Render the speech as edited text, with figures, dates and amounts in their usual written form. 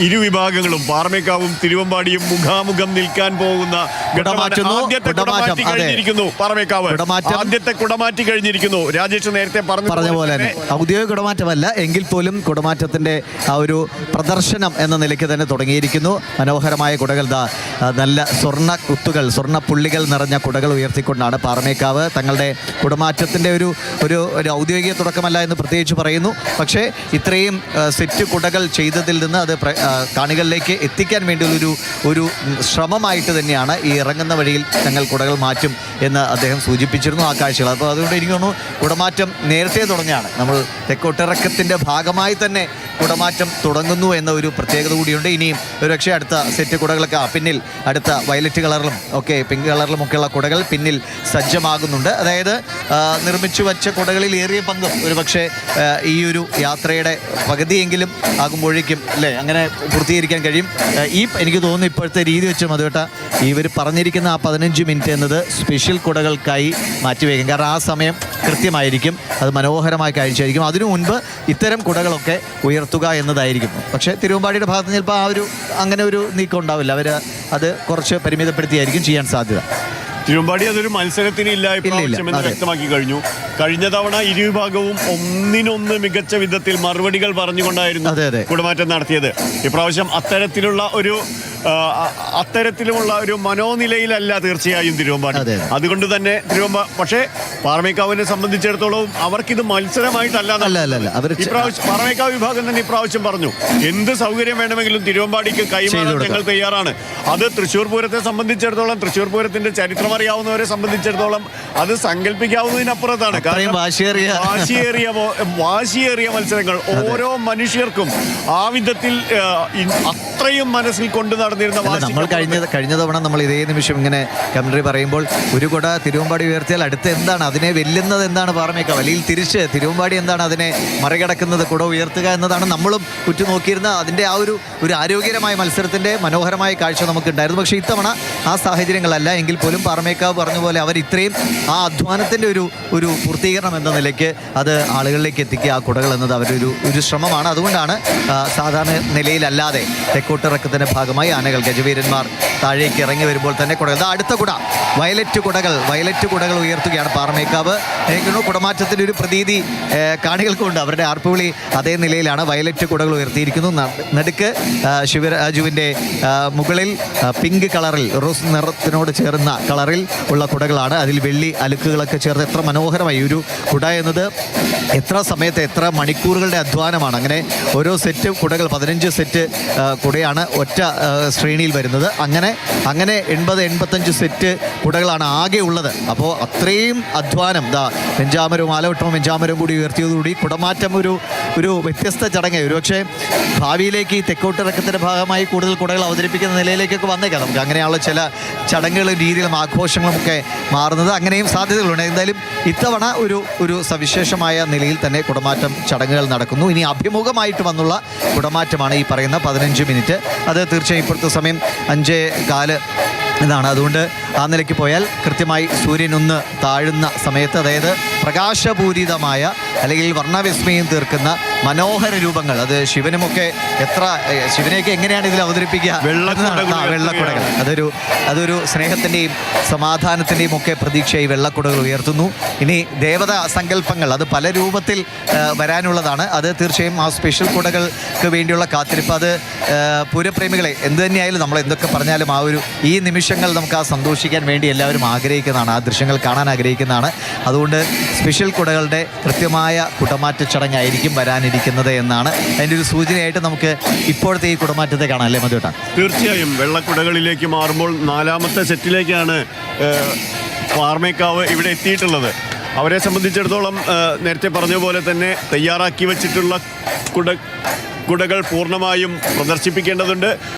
ഇരുവിഭാഗങ്ങളും പാറമേക്കാവും തിരുവമ്പാടിയും മുഖാമുഖം നിൽക്കാൻ പോകുന്ന ആദ്യത്തെ കുടമാറ്റി കഴിഞ്ഞിരിക്കുന്നു. പാറമേക്കാവ് ആദ്യത്തെ കുടമാറ്റി കഴിഞ്ഞിരിക്കുന്നു. രാജേഷ് നേരത്തെ പറഞ്ഞ പോലെ തന്നെ ഔദ്യോഗിക കുടമാറ്റമല്ല എങ്കിൽ പോലും കുടമാറ്റത്തിന്റെ ആ ഒരു പ്രദർശനം എന്ന നിലയ്ക്ക് തന്നെ തുടങ്ങിയിരിക്കുന്നു. മനോഹരമായ കുടകൾ, നല്ല സ്വർണ്ണ കുത്തുകൾ, സ്വർണ്ണ പുള്ളികൾ നിറഞ്ഞ കുടകൾ ഉയർത്തിക്കൊണ്ടാണ് പാറമേക്കാവ് തങ്ങളുടെ കുടമാറ്റത്തിന്റെ ഒരു ഔദ്യോഗിക തുടക്കമല്ല എന്ന് പ്രത്യേകിച്ച് പറയുന്നു. പക്ഷേ ഇത്രയും സെറ്റ് കുടകൾ ചെയ്തതിൽ നിന്ന് അത് കാണികളിലേക്ക് എത്തിക്കാൻ വേണ്ടിയുള്ള ഒരു ശ്രമമായിട്ട് തന്നെയാണ് ഈ ഇറങ്ങുന്ന വഴിയിൽ ഞങ്ങൾ കുടകൾ മാറ്റും എന്ന് അദ്ദേഹം സൂചിപ്പിച്ചിരുന്നു ആ കാഴ്ചകൾ. അപ്പോൾ അതുകൊണ്ട് എനിക്ക് തോന്നുന്നു കുടമാറ്റം നേരത്തെ തുടങ്ങിയാണ്. നമ്മൾ തെക്കോട്ടിറക്കത്തിൻ്റെ ഭാഗമായി തന്നെ കുടമാറ്റം തുടങ്ങുന്നു എന്ന ഒരു പ്രത്യേകത കൂടിയുണ്ട്. ഇനിയും ഒരുപക്ഷെ അടുത്ത സെറ്റ് കുടകളൊക്കെ പിന്നിൽ അടുത്ത വയലറ്റ് കളറിലും ഒക്കെ പിങ്ക് കളറിലും ഒക്കെയുള്ള കുടകൾ പിന്നിൽ സജ്ജമാകുന്നുണ്ട്. അതായത് നിർമ്മിച്ചു വച്ച കുടകളിൽ ഏറിയ പങ്കും ഒരുപക്ഷെ ഈ ഒരു യാത്രയുടെ പകുതിയെങ്കിലും ആകുമ്പോഴേക്കും അല്ലേ അങ്ങനെ പൂർത്തീകരിക്കാൻ കഴിയും. എനിക്ക് തോന്നുന്നു ഇപ്പോഴത്തെ രീതി വെച്ച് മധുവേട്ട ഇവർ പറഞ്ഞിരിക്കുന്ന ആ 15 മിനിറ്റ് എന്നത് സ്പെഷ്യൽ കുടകൾക്കായി മാറ്റിവെക്കും. കാരണം ആ സമയം കൃത്യമായിരിക്കും, അത് മനോഹരമായ കാഴ്ചയായിരിക്കും. അതിനു മുൻപ് ഇത്തരം കുടകളൊക്കെ ഉയർത്തുക എന്നതായിരിക്കും. പക്ഷേ തിരുവമ്പാടിയുടെ ഭാഗത്ത് ചിലപ്പോൾ അങ്ങനെ ഒരു നീക്കം ഉണ്ടാവില്ല. അവർ അത് കുറച്ച് പരിമിതപ്പെടുത്തിയായിരിക്കും ചെയ്യാൻ സാധ്യത. തിരുവമ്പാടി അതൊരു മത്സരത്തിന് ഇല്ല എന്ന് വ്യക്തമാക്കി കഴിഞ്ഞു. കഴിഞ്ഞ തവണ ഇരുവിഭാഗവും ഒന്നിനൊന്ന് മികച്ച വിധത്തിൽ മറുപടികൾ പറഞ്ഞുകൊണ്ടായിരുന്നു കുടമാറ്റം നടത്തിയത്. ഇപ്രാവശ്യം അത്തരത്തിലുമുള്ള ഒരു മനോനിലയിലല്ല തീർച്ചയായും തിരുവമ്പാടി. അതുകൊണ്ട് തന്നെ പക്ഷേ പാറമേക്കാവിനെ സംബന്ധിച്ചിടത്തോളം അവർക്കിത് മത്സരമായിട്ടല്ല. പാറമേക്കാവ് വിഭാഗം തന്നെ ഇപ്രാവശ്യം പറഞ്ഞു എന്ത് സൗകര്യം വേണമെങ്കിലും തിരുവമ്പാടിക്ക് കൈമാറാൻ ഞങ്ങൾ തയ്യാറാണ്. അത് തൃശ്ശൂർ പൂരത്തെ സംബന്ധിച്ചിടത്തോളം, തൃശ്ശൂർ പൂരത്തിന്റെ ചരിത്രം അറിയാവുന്നവരെ സംബന്ധിച്ചിടത്തോളം അത് സങ്കല്പിക്കാവുന്നതിനപ്പുറത്താണ്. വാശിയേറിയ മത്സരങ്ങൾ ഓരോ മനുഷ്യർക്കും ആ വിധത്തിൽ അത്രയും മനസ്സിൽ കൊണ്ടു നടന്നിരുന്ന നമ്മൾ കഴിഞ്ഞ തവണ നമ്മൾ ഇതേ നിമിഷം ഇങ്ങനെ കമന്ററി പറയുമ്പോൾ ഒരു കുട തിരുവമ്പാടി ഉയർത്തിയാൽ അടുത്ത് എന്താണ് അതിനെ വെല്ലുന്നത്, എന്താണ് പാറമേക്കാവ്, അല്ലെങ്കിൽ തിരിച്ച് തിരുവമ്പാടി എന്താണ് അതിനെ മറികടക്കുന്നത്, കുട ഉയർത്തുക എന്നതാണ് നമ്മളും ഉറ്റുനോക്കിയിരുന്ന അതിൻ്റെ ആ ഒരു ആരോഗ്യകരമായ മത്സരത്തിൻ്റെ മനോഹരമായ കാഴ്ച നമുക്കുണ്ടായിരുന്നു. പക്ഷേ ഇത്തവണ ആ സാഹചര്യങ്ങളല്ല. എങ്കിൽ പോലും പാറമേക്കാവ് പറഞ്ഞ പോലെ അവർ ഇത്രയും ആ അധ്വാനത്തിൻ്റെ ഒരു പൂർത്തീകരണം എന്ന നിലയ്ക്ക് അത് ആളുകളിലേക്ക് എത്തിക്കുക ആ കുടകൾ എന്നത് അവരൊരു ശ്രമമാണ്. അതുകൊണ്ടാണ് സാധാരണ നിലയിലല്ലാതെ തെക്കോട്ടിറക്കത്തിൻ്റെ ഭാഗമായി ആനകൾ ഗജവീരന്മാർ താഴേക്ക് ഇറങ്ങി വരുമ്പോൾ തന്നെ കുടകൾ അടുത്ത കുട വയലറ്റ് കുടകൾ ഉയർത്തുകയാണ് പാറമേക്കാവ്. എനിക്ക് കുടമാറ്റത്തിൻ്റെ ഒരു പ്രതീതി കാണികൾക്കുണ്ട്. അവരുടെ ആർപ്പുവിളി അതേ നിലയിലാണ്. വയലറ്റ് കുടകൾ ഉയർത്തിയിരിക്കുന്നു. നടുക്ക് ശിവരാജുവിൻ്റെ മുകളിൽ പിങ്ക് കളറിൽ റോസ് നിറത്തിനോട് ചേർന്ന കളറിൽ ഉള്ള കുടകളാണ്. അതിൽ വെള്ളി അലുക്കുകളൊക്കെ ചേർത്ത് എത്ര മനോഹരമായി ഒരു കുട എന്നത് എത്ര സമയത്ത് എത്ര മണിക്കൂറുകളുടെ അധ്വാനമാണ്. അങ്ങനെ ഓരോ സെറ്റ് കുടകൾ 15 സെറ്റ് കുടയാണ് ഒറ്റ ശ്രേണിയിൽ വരുന്നത്. അങ്ങനെ 80-85 സെറ്റ് കുടകളാണ് ആകെ ഉള്ളത്. അപ്പോൾ അത്രയും അധ്വാനം വെഞ്ചാമരവും ആലവട്ടവും വെഞ്ചാമരവും കൂടി ഉയർത്തിയതോടുകൂടി കുടമാറ്റം ഒരു വ്യത്യസ്ത ചടങ്ങ്. ഒരുപക്ഷെ ഭാവിയിലേക്ക് ഈ തെക്കോട്ടിറക്കത്തിൻ്റെ ഭാഗമായി കൂടുതൽ കുടകൾ അവതരിപ്പിക്കുന്ന നിലയിലേക്കൊക്കെ വന്നേക്കാം. നമുക്ക് അങ്ങനെയുള്ള ചില ചടങ്ങുകളും രീതിയിലും ആഘോഷങ്ങളും ഒക്കെ മാറുന്നത് അങ്ങനെയും സാധ്യതകളുണ്ട്. എന്തായാലും ഇത്തവണ ഒരു സവിശേഷമായ നിലയിൽ തന്നെ കുടമാറ്റം ചടങ്ങുകൾ നടക്കുന്നു. ഇനി അഭിമുഖമായിട്ട് വന്നുള്ള കുടമാറ്റമാണ് ഈ പറയുന്ന 15 മിനിറ്റ്. അത് തീർച്ചയായും ഇപ്പോഴത്തെ സമയം 5:15 എന്നാണ്. അതുകൊണ്ട് ആ നിലയ്ക്ക് പോയാൽ കൃത്യമായി സൂര്യൻ ഒന്ന് താഴുന്ന സമയത്ത്, അതായത് പ്രകാശപൂരിതമായ അല്ലെങ്കിൽ വർണ്ണവിസ്മയം തീർക്കുന്ന മനോഹര രൂപങ്ങൾ, അത് ശിവനെയൊക്കെ എങ്ങനെയാണ് ഇതിൽ അവതരിപ്പിക്കുക? വെള്ളക്കുടകൾ. അതൊരു സ്നേഹത്തിൻ്റെയും സമാധാനത്തിൻ്റെയും ഒക്കെ പ്രതീക്ഷയായി വെള്ളക്കുടകൾ ഉയർത്തുന്നു. ഇനി ദേവതാ സങ്കല്പങ്ങൾ അത് പല രൂപത്തിൽ വരാനുള്ളതാണ്. അത് തീർച്ചയായും ആ സ്പെഷ്യൽ കുടകൾക്ക് വേണ്ടിയുള്ള കാത്തിരിപ്പ്, അത് പൂരപ്രേമികളെ എന്ത് തന്നെയായാലും നമ്മൾ എന്തൊക്കെ പറഞ്ഞാലും ഈ നിമിഷങ്ങൾ നമുക്ക് ആ സന്തോഷിക്കാൻ വേണ്ടി എല്ലാവരും ആഗ്രഹിക്കുന്നതാണ്, ആ ദൃശ്യങ്ങൾ കാണാൻ ആഗ്രഹിക്കുന്നതാണ്. അതുകൊണ്ട് സ്പെഷ്യൽ കുടകളുടെ കൃത്യമായ കുടമാറ്റ ചടങ്ങായിരിക്കും വരാനിരിക്കുന്നത് എന്നാണ് അതിൻ്റെ ഒരു സൂചനയായിട്ട് നമുക്ക് ഇപ്പോഴത്തെ ഈ കുടമാറ്റത്തെ കാണാം, അല്ലേ മധുവേട്ട? തീർച്ചയായും വെള്ളക്കുടകളിലേക്ക് മാറുമ്പോൾ 4ാമത്തെ സെറ്റിലേക്കാണ് പാറമേക്കാവ് ഇവിടെ എത്തിയിട്ടുള്ളത്. അവരെ സംബന്ധിച്ചിടത്തോളം നേരത്തെ പറഞ്ഞ പോലെ തന്നെ തയ്യാറാക്കി വച്ചിട്ടുള്ള കുടകൾ പൂർണ്ണമായും പ്രദർശിപ്പിക്കേണ്ടതുണ്ട്.